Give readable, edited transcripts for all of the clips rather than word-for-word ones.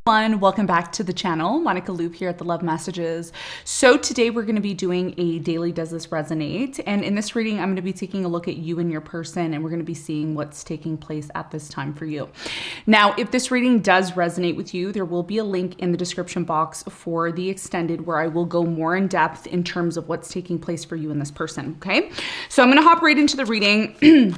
Welcome back to the channel. Monica Loop here at the Love Messages. So today we're going to be doing a daily Does This Resonate? And in this reading, I'm going to be taking a look at you and your person, and we're going to be seeing what's taking place at this time for you. Now, if this reading does resonate with you, there will be a link in the description box for the extended where I will go more in depth in terms of what's taking place for you and this person. Okay, so I'm going to hop right into the reading.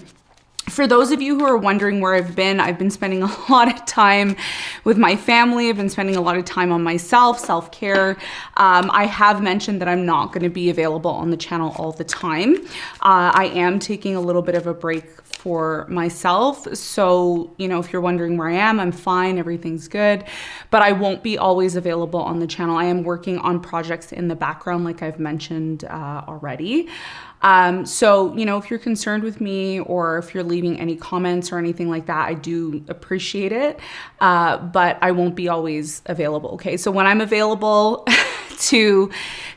For those of you who are wondering where I've been spending a lot of time with my family. I've been spending a lot of time on myself, self-care. I have mentioned that I'm not going to be available on the channel all the time. I am taking a little bit of a break for myself. So, you know, if you're wondering where I am, I'm fine. Everything's good. But I won't be always available on the channel. I am working on projects in the background, like I've mentioned already. So, you know, if you're concerned with me or if you're leaving any comments or anything like that, I do appreciate it. But I won't be always available. Okay. So when I'm available to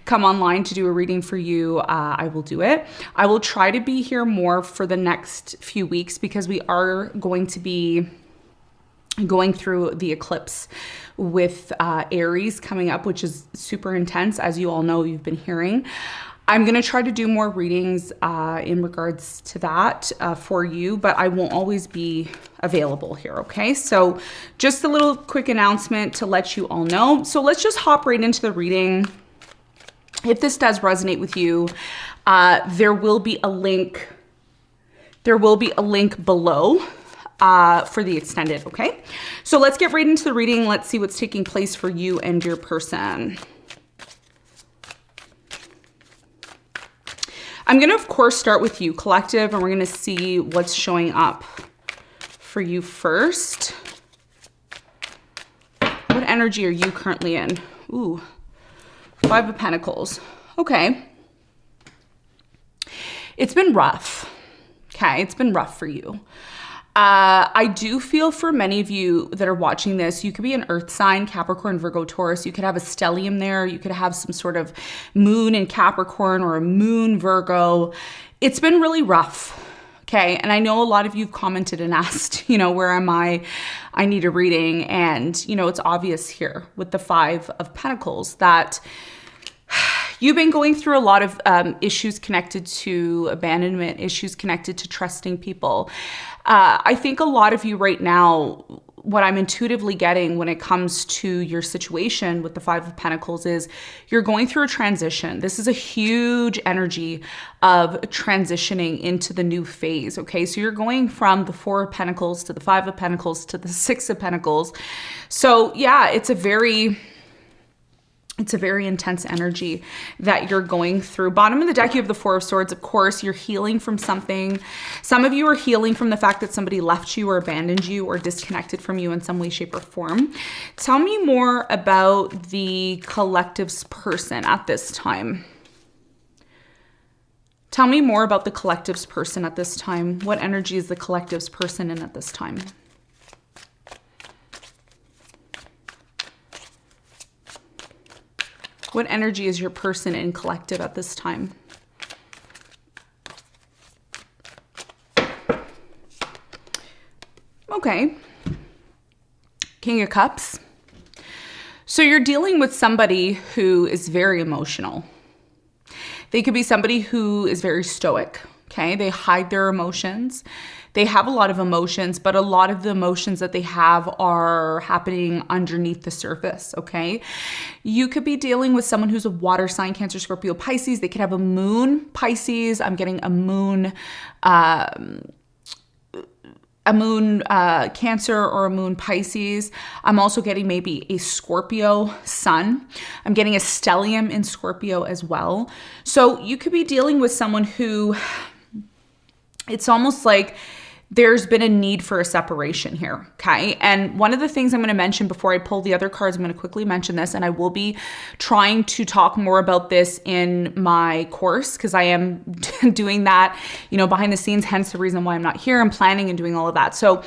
come online to do a reading for you, I will do it. I will try to be here more for the next few weeks because we are going to be going through the eclipse with Aries coming up, which is super intense. As you all know, you've been hearing. I'm going to try to do more readings in regards to that for you, but I won't always be available here, okay? So just a little quick announcement to let you all know. So let's just hop right into the reading. If this does resonate with you, there will be a link. There will be a link below for the extended, okay? So let's get right into the reading. Let's see what's taking place for you and your person. I'm going to, of course, start with you, collective, and we're going to see what's showing up for you first. What energy are you currently in? Ooh, Five of Pentacles. Okay. It's been rough. Okay, it's been rough for you. I do feel for many of you that are watching this, you could be an earth sign, Capricorn, Virgo, Taurus. You could have a stellium there. You could have some sort of moon in Capricorn or a moon Virgo. It's been really rough. Okay. And I know a lot of you have commented and asked, you know, where am I? I need a reading. And, you know, it's obvious here with the Five of Pentacles that you've been going through a lot of issues connected to abandonment, issues connected to trusting people. I think a lot of you right now, what I'm intuitively getting when it comes to your situation with the Five of Pentacles is you're going through a transition. This is a huge energy of transitioning into the new phase, okay? So you're going from the Four of Pentacles to the Five of Pentacles to the Six of Pentacles. So yeah, it's a very intense energy that you're going through. Bottom of the deck, you have the Four of Swords. Of course, you're healing from something. Some of you are healing from the fact that somebody left you or abandoned you or disconnected from you in some way, shape, or form. Tell me more about the collective's person at this time. Tell me more about the collective's person at this time. What energy is the collective's person in at this time? What energy is your person in collective at this time? Okay. King of Cups. So you're dealing with somebody who is very emotional. They could be somebody who is very stoic, okay? They hide their emotions. They have a lot of emotions, but a lot of the emotions that they have are happening underneath the surface, okay? You could be dealing with someone who's a water sign, Cancer, Scorpio, Pisces. They could have a moon Pisces. I'm getting a moon Cancer or a moon Pisces. I'm also getting maybe a Scorpio sun. I'm getting a stellium in Scorpio as well. So you could be dealing with someone who, it's almost like there's been a need for a separation here, okay? And one of the things I'm going to mention before I pull the other cards, I'm going to quickly mention this, and I will be trying to talk more about this in my course because I am doing that, you know, behind the scenes, hence the reason why I'm not here. I'm planning and doing all of that. So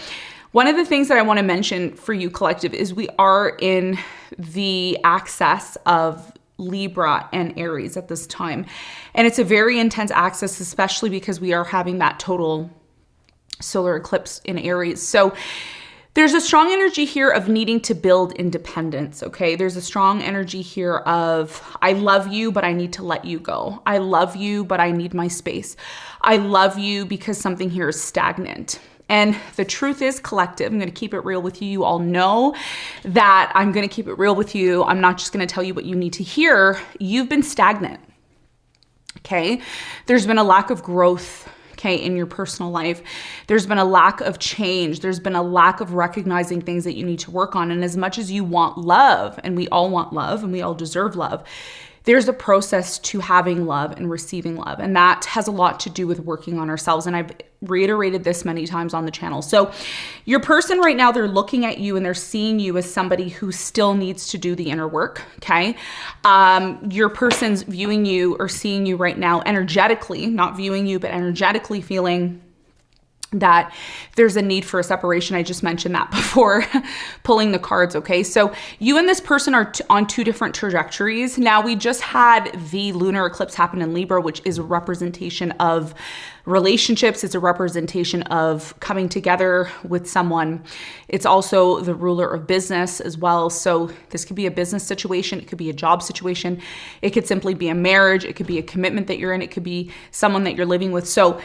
one of the things that I want to mention for you, collective, is we are in the axis of Libra and Aries at this time. And it's a very intense axis, especially because we are having that total solar eclipse in Aries. So There's a strong energy here of needing to build independence, okay? There's a strong energy here of, I love you, but I need to let you go. I love you, but I need my space. I love you because something here is stagnant. And the truth is, collective, I'm going to keep it real with you. You all know that I'm going to keep it real with you. I'm not just going to tell you what you need to hear. You've been stagnant, okay? There's been a lack of growth, okay, in your personal life. There's been a lack of change. There's been a lack of recognizing things that you need to work on. And as much as you want love, and we all want love and we all deserve love, there's a process to having love and receiving love. And that has a lot to do with working on ourselves. And I've reiterated this many times on the channel. So your person right now, they're looking at you and they're seeing you as somebody who still needs to do the inner work, okay? Your person's viewing you or seeing you right now energetically, not viewing you, but energetically feeling that there's a need for a separation. I just mentioned that before pulling the cards, okay? So you and this person are on two different trajectories. Now, we just had the lunar eclipse happen in Libra, which is a representation of relationships. It's a representation of coming together with someone. It's also the ruler of business as well. So this could be a business situation. It could be a job situation. It could simply be a marriage. It could be a commitment that you're in. It could be someone that you're living with. So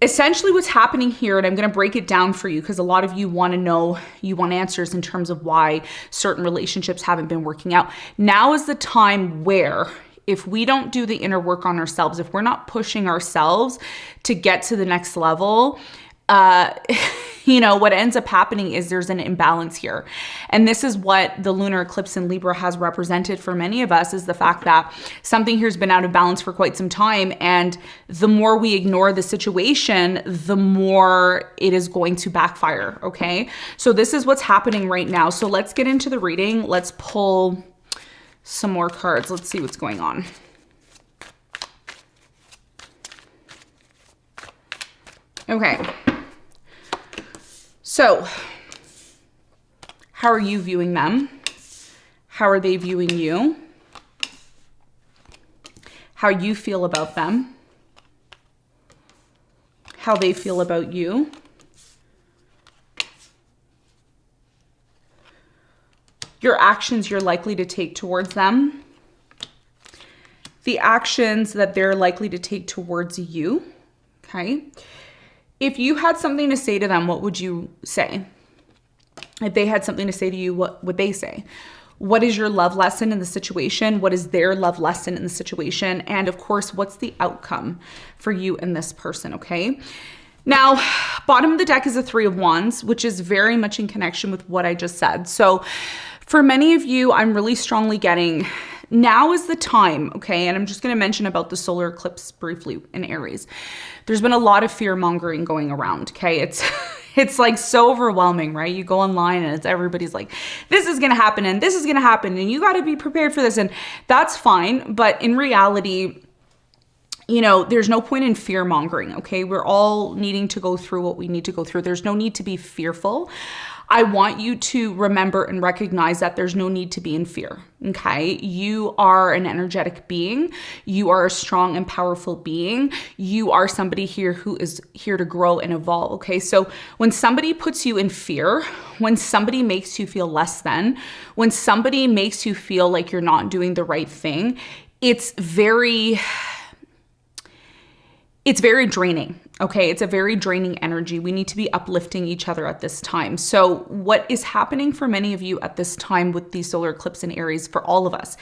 essentially what's happening here, and I'm going to break it down for you because a lot of you want to know, you want answers in terms of why certain relationships haven't been working out. Now is the time where if we don't do the inner work on ourselves, if we're not pushing ourselves to get to the next level, what ends up happening is there's an imbalance here. And this is what the lunar eclipse in Libra has represented for many of us, is the fact that something here has been out of balance for quite some time. And the more we ignore the situation, the more it is going to backfire, okay? So this is what's happening right now. So let's get into the reading. Let's pull some more cards. Let's see what's going on. Okay. So, how are you viewing them? How are they viewing you? How you feel about them? How they feel about you? Your actions you're likely to take towards them. The actions that they're likely to take towards you, okay? If you had something to say to them, what would you say? If they had something to say to you, what would they say? What is your love lesson in the situation? What is their love lesson in the situation? And of course, what's the outcome for you and this person, okay? Now, bottom of the deck is a 3 of Wands, which is very much in connection with what I just said. So for many of you, I'm really strongly getting, now is the time, okay? And I'm just going to mention about the solar eclipse briefly in Aries. There's been a lot of fear mongering going around, okay? It's like so overwhelming, right? You go online and everybody's like, this is going to happen and this is going to happen and you got to be prepared for this. And that's fine. But in reality, there's no point in fear mongering, okay? We're all needing to go through what we need to go through. There's no need to be fearful. I want you to remember and recognize that there's no need to be in fear, okay? You are an energetic being. You are a strong and powerful being. You are somebody here who is here to grow and evolve, okay? So when somebody puts you in fear, when somebody makes you feel less than, when somebody makes you feel like you're not doing the right thing, it's very draining, okay? It's a very draining energy. We need to be uplifting each other at this time. So what is happening for many of you at this time with the solar eclipse in Aries, for all of us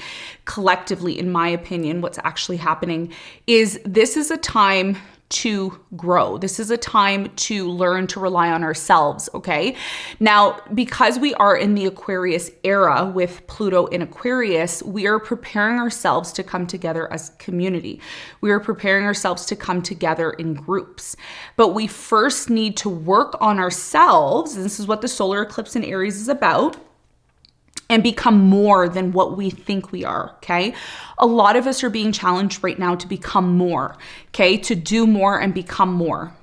collectively, in my opinion, what's actually happening is this is a time to grow. This is a time to learn to rely on ourselves, okay? Now, because we are in the Aquarius era with Pluto in Aquarius, we are preparing ourselves to come together as a community. We are preparing ourselves to come together in groups. But we first need to work on ourselves. And this is what the solar eclipse in Aries is about. And become more than what we think we are, okay? A lot of us are being challenged right now to become more, okay? To do more and become more.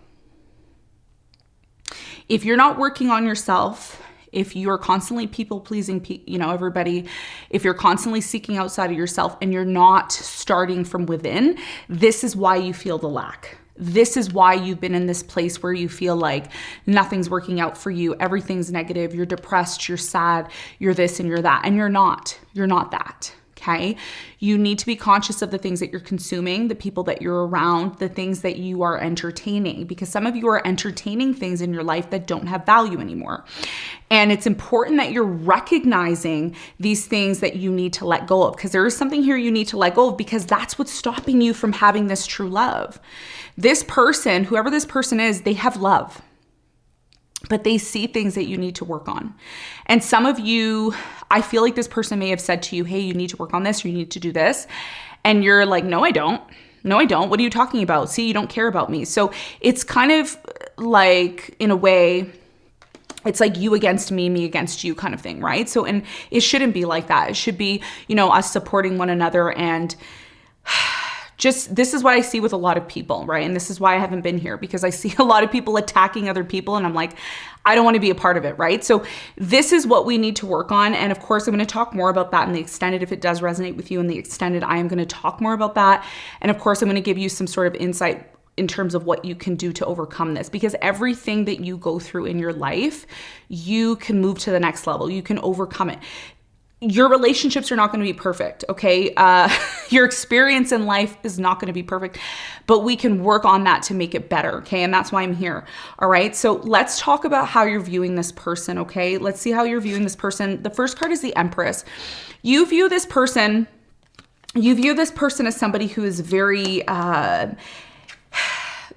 If you're not working on yourself, if you're constantly people-pleasing, everybody, if you're constantly seeking outside of yourself and you're not starting from within, this is why you feel the lack. This is why you've been in this place where you feel like nothing's working out for you. Everything's negative. You're depressed. You're sad. You're this and you're that. And you're not. You're not that. Okay. You need to be conscious of the things that you're consuming, the people that you're around, the things that you are entertaining, because some of you are entertaining things in your life that don't have value anymore. And it's important that you're recognizing these things that you need to let go of, because there is something here you need to let go of, because that's what's stopping you from having this true love. This person, whoever this person is, they have love, but they see things that you need to work on. And some of you, I feel like this person may have said to you, hey, you need to work on this, or you need to do this. And you're like, no, I don't. No, I don't. What are you talking about? See, you don't care about me. So it's kind of like, in a way, it's like you against me, me against you kind of thing, right? So, and it shouldn't be like that. It should be, us supporting one another. And just, this is what I see with a lot of people, right? And this is why I haven't been here, because I see a lot of people attacking other people, and I'm like, I don't want to be a part of it, right? So this is what we need to work on. And of course, I'm going to talk more about that in the extended. If it does resonate with you in the extended, I am going to talk more about that. And of course, I'm going to give you some sort of insight in terms of what you can do to overcome this, because everything that you go through in your life, you can move to the next level. You can overcome it. Your relationships are not going to be perfect, okay? Your experience in life is not going to be perfect, but we can work on that to make it better, okay? And that's why I'm here, all right? So let's talk about how you're viewing this person, okay? Let's see how you're viewing this person. The first card is the Empress. You view this person as somebody who is very,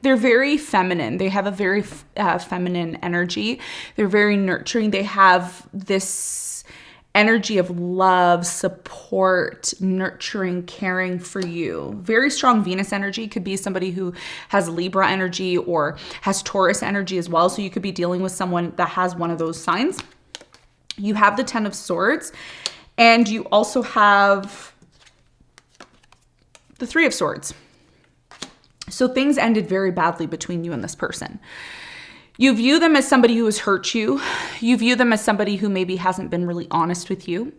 they're very feminine. They have a very feminine energy. They're very nurturing. They have this energy of love, support, nurturing, caring for you. Very strong Venus energy. Could be somebody who has Libra energy or has Taurus energy as well. So you could be dealing with someone that has one of those signs. You have the Ten of Swords, and you also have the Three of Swords. So things ended very badly between you and this person. You view them as somebody who has hurt you. You view them as somebody who maybe hasn't been really honest with you.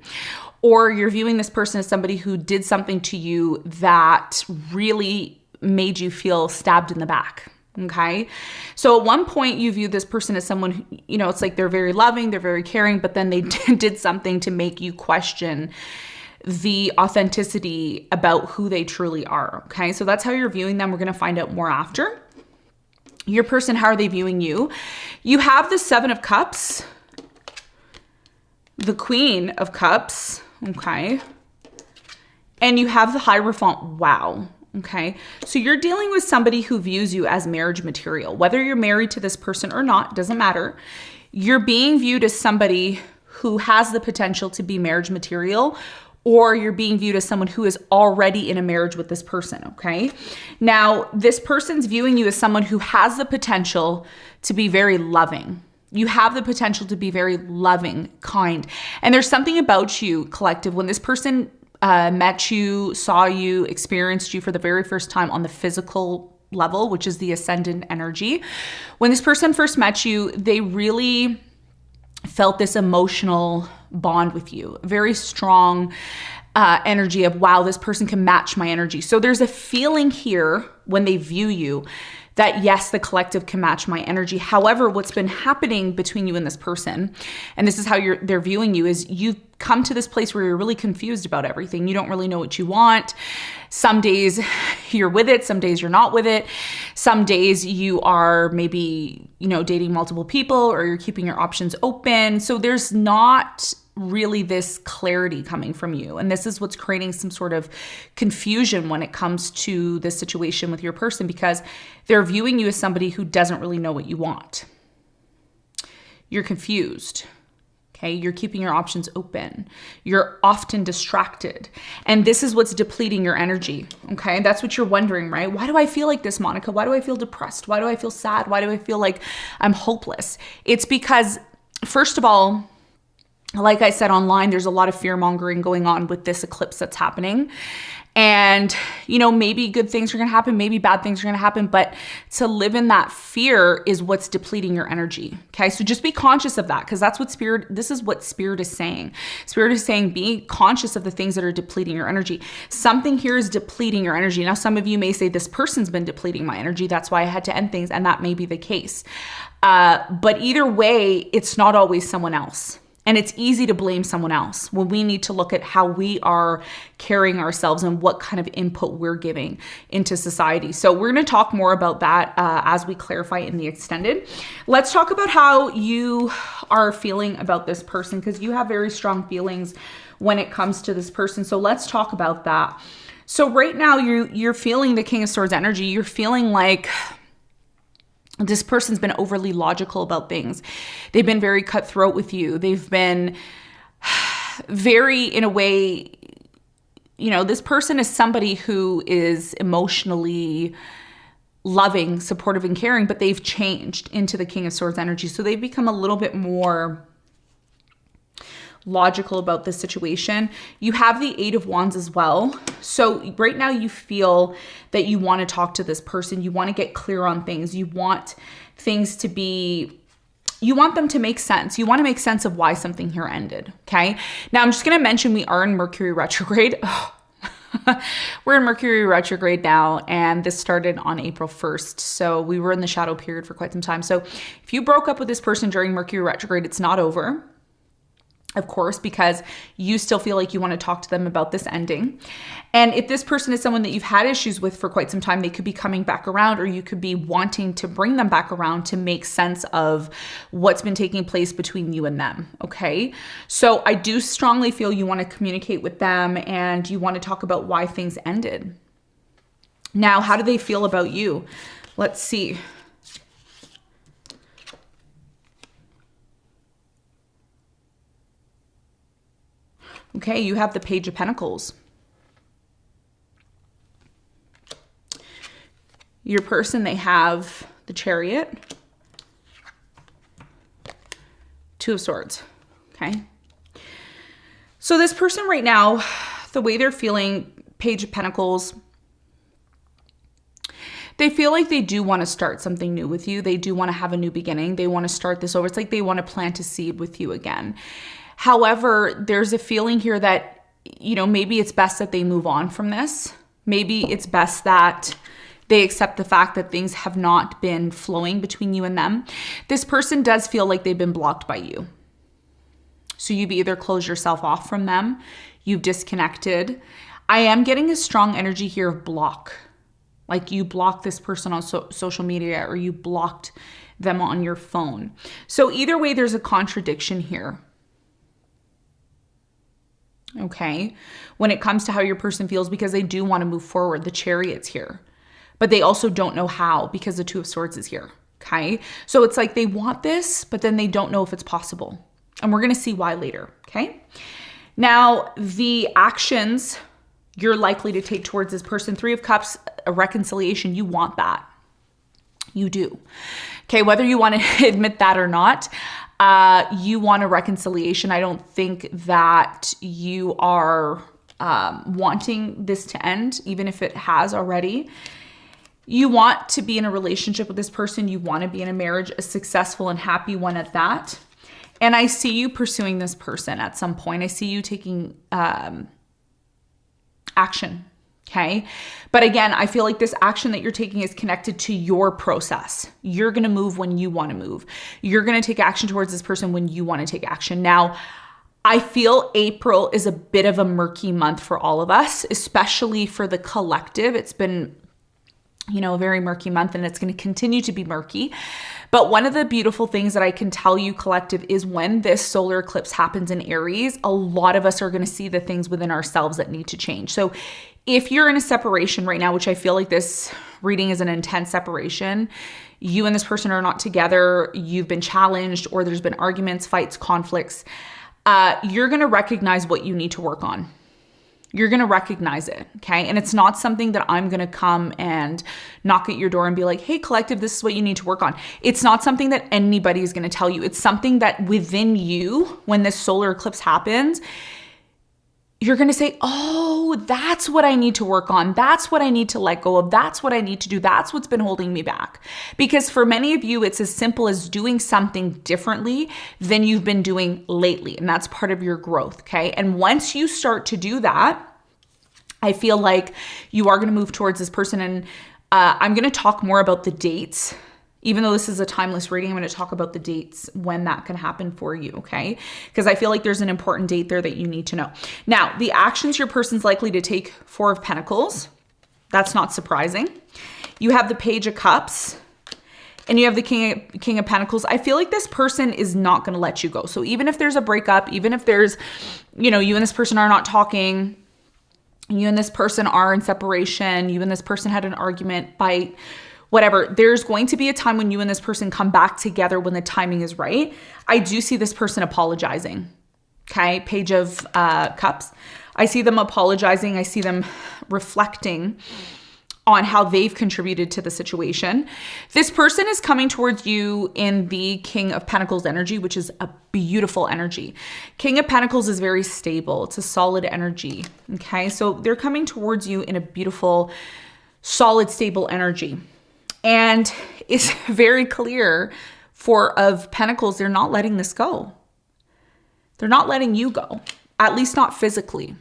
Or you're viewing this person as somebody who did something to you that really made you feel stabbed in the back. Okay. So at one point you view this person as someone who, it's like they're very loving, they're very caring, but then they did something to make you question the authenticity about who they truly are. Okay. So that's how you're viewing them. We're going to find out more after. Your person, how are they viewing you? You have the Seven of Cups, the Queen of Cups, okay? And you have the Hierophant. Wow, okay? So you're dealing with somebody who views you as marriage material. Whether you're married to this person or not, doesn't matter. You're being viewed as somebody who has the potential to be marriage material, or you're being viewed as someone who is already in a marriage with this person, okay? Now, this person's viewing you as someone who has the potential to be very loving. You have the potential to be very loving, kind. And there's something about you, collective, when this person met you, saw you, experienced you for the very first time on the physical level, which is the ascendant energy. When this person first met you, they really felt this emotional bond with you, very strong energy of, wow, this person can match my energy. So there's a feeling here when they view you that yes, the collective can match my energy. However, what's been happening between you and this person, and this is how they're viewing you, is you've come to this place where you're really confused about everything. You don't really know what you want. Some days you're with it, some days you're not with it. Some days you are maybe, dating multiple people, or you're keeping your options open. So there's not really this clarity coming from you. And this is what's creating some sort of confusion when it comes to this situation with your person, because they're viewing you as somebody who doesn't really know what you want. You're confused. Okay, you're keeping your options open. You're often distracted. And this is what's depleting your energy. Okay, that's what you're wondering, right? Why do I feel like this, Monica? Why do I feel depressed? Why do I feel sad? Why do I feel like I'm hopeless? It's because, first of all, like I said online, there's a lot of fear mongering going on with this eclipse that's happening. And, you know, maybe good things are going to happen, maybe bad things are going to happen, but to live in that fear is what's depleting your energy. Okay. So just be conscious of that, because that's what this is what spirit is saying. Spirit is saying, be conscious of the things that are depleting your energy. Something here is depleting your energy. Now, some of you may say, this person's been depleting my energy, that's why I had to end things. And that may be the case. But either way, it's not always someone else. And it's easy to blame someone else when we need to look at how we are carrying ourselves and what kind of input we're giving into society. So we're going to talk more about that as we clarify in the extended. Let's talk about how you are feeling about this person, because you have very strong feelings when it comes to this person. So let's talk about that. So right now you're feeling the King of Swords energy. You're feeling like this person's been overly logical about things. They've been very cutthroat with you. They've been very, in a way, you know, this person is somebody who is emotionally loving, supportive, and caring, but they've changed into the King of Swords energy. So they've become a little bit more logical about this situation. You have the Eight of Wands as well. So right now you feel that you want to talk to this person. You want to get clear on things. You want things to be, you want them to make sense. You want to make sense of why something here ended. Okay. Now I'm just going to mention we are in Mercury retrograde. We're in Mercury retrograde now, and this started on April 1st. So we were in the shadow period for quite some time. So if you broke up with this person during Mercury retrograde, it's not over. Of course, because you still feel like you want to talk to them about this ending. And if this person is someone that you've had issues with for quite some time, they could be coming back around, or you could be wanting to bring them back around to make sense of what's been taking place between you and them. Okay. So I do strongly feel you want to communicate with them and you want to talk about why things ended. Now, how do they feel about you? Let's see. Okay, you have the Page of Pentacles. Your person, they have the Chariot, Two of Swords, okay? So this person right now, the way they're feeling, Page of Pentacles, they feel like they do want to start something new with you. They do want to have a new beginning. They want to start this over. It's like they want to plant a seed with you again. However, there's a feeling here that, you know, maybe it's best that they move on from this. Maybe it's best that they accept the fact that things have not been flowing between you and them. This person does feel like they've been blocked by you. So you've either closed yourself off from them, you've disconnected. I am getting a strong energy here of block. Like you blocked this person on social media, or you blocked them on your phone. So either way, there's a contradiction here. Okay, when it comes to how your person feels, because they do want to move forward. The Chariot's here, but they also don't know how, because the Two of Swords is here. Okay, so it's like they want this, but then they don't know if it's possible. And we're going to see why later. Okay, now the actions you're likely to take towards this person, Three of Cups, a reconciliation, you want that. You do. Okay, whether you want to admit that or not, you want a reconciliation. I don't think that you are wanting this to end, even if it has already. You want to be in a relationship with this person. You want to be in a marriage, a successful and happy one at that. And I see you pursuing this person at some point. I see you taking action. Okay. But again, I feel like this action that you're taking is connected to your process. You're going to move when you want to move. You're going to take action towards this person when you want to take action. Now, I feel April is a bit of a murky month for all of us, especially for the collective. It's been, you know, a very murky month, and it's going to continue to be murky. But one of the beautiful things that I can tell you, collective, is when this solar eclipse happens in Aries, a lot of us are going to see the things within ourselves that need to change. So if you're in a separation right now, which I feel like this reading is an intense separation, you and this person are not together, you've been challenged, or there's been arguments, fights, conflicts, you're going to recognize what you need to work on. You're going to recognize it, okay? And it's not something that I'm going to come and knock at your door and be like, hey, collective, this is what you need to work on. It's not something that anybody is going to tell you. It's something that within you, when this solar eclipse happens, you're going to say, oh, that's what I need to work on. That's what I need to let go of. That's what I need to do. That's what's been holding me back. Because for many of you, it's as simple as doing something differently than you've been doing lately. And that's part of your growth. Okay. And once you start to do that, I feel like you are going to move towards this person. And I'm going to talk more about the dates. Even though this is a timeless reading, I'm going to talk about the dates when that can happen for you, okay? Because I feel like there's an important date there that you need to know. Now, the actions your person's likely to take, Four of Pentacles. That's not surprising. You have the Page of Cups, and you have the King of Pentacles. I feel like this person is not going to let you go. So even if there's a breakup, even if there's, you and this person are not talking, you and this person are in separation, you and this person had an argument, fight, whatever, there's going to be a time when you and this person come back together when the timing is right. I do see this person apologizing. Okay, Page of Cups. I see them apologizing. I see them reflecting on how they've contributed to the situation. This person is coming towards you in the King of Pentacles energy, which is a beautiful energy. King of Pentacles is very stable. It's a solid energy. Okay, so they're coming towards you in a beautiful, solid, stable energy. And it's very clear Four of Pentacles, they're not letting this go. They're not letting you go, at least not physically.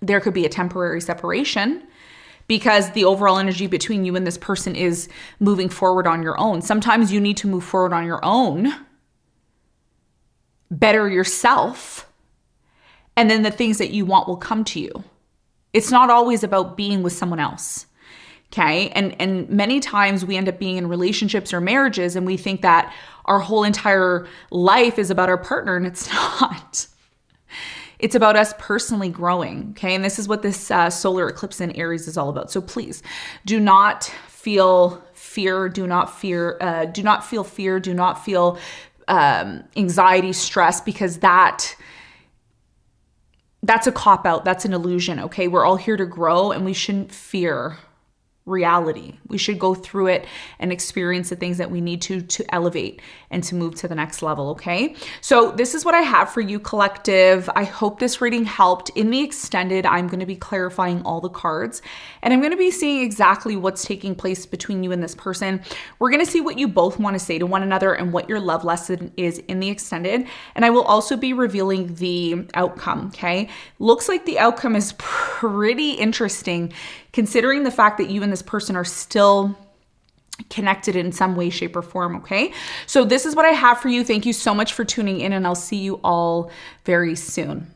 There could be a temporary separation because the overall energy between you and this person is moving forward on your own. Sometimes you need to move forward on your own, better yourself, and then the things that you want will come to you. It's not always about being with someone else. Okay. And many times we end up being in relationships or marriages and we think that our whole entire life is about our partner, and it's not. It's about us personally growing. Okay. And this is what this solar eclipse in Aries is all about. So please do not feel fear. Do not feel fear. Do not feel anxiety, stress, because that's a cop out. That's an illusion. Okay. We're all here to grow, and we shouldn't fear reality. We should go through it and experience the things that we need to elevate and to move to the next level, okay? So this is what I have for you, collective. I hope this reading helped. In the extended, I'm going to be clarifying all the cards, and I'm going to be seeing exactly what's taking place between you and this person. We're going to see what you both want to say to one another and what your love lesson is in the extended, and I will also be revealing the outcome, okay? Looks like the outcome is pretty interesting, considering the fact that you and this person are still connected in some way, shape, or form, okay? So this is what I have for you. Thank you so much for tuning in, and I'll see you all very soon.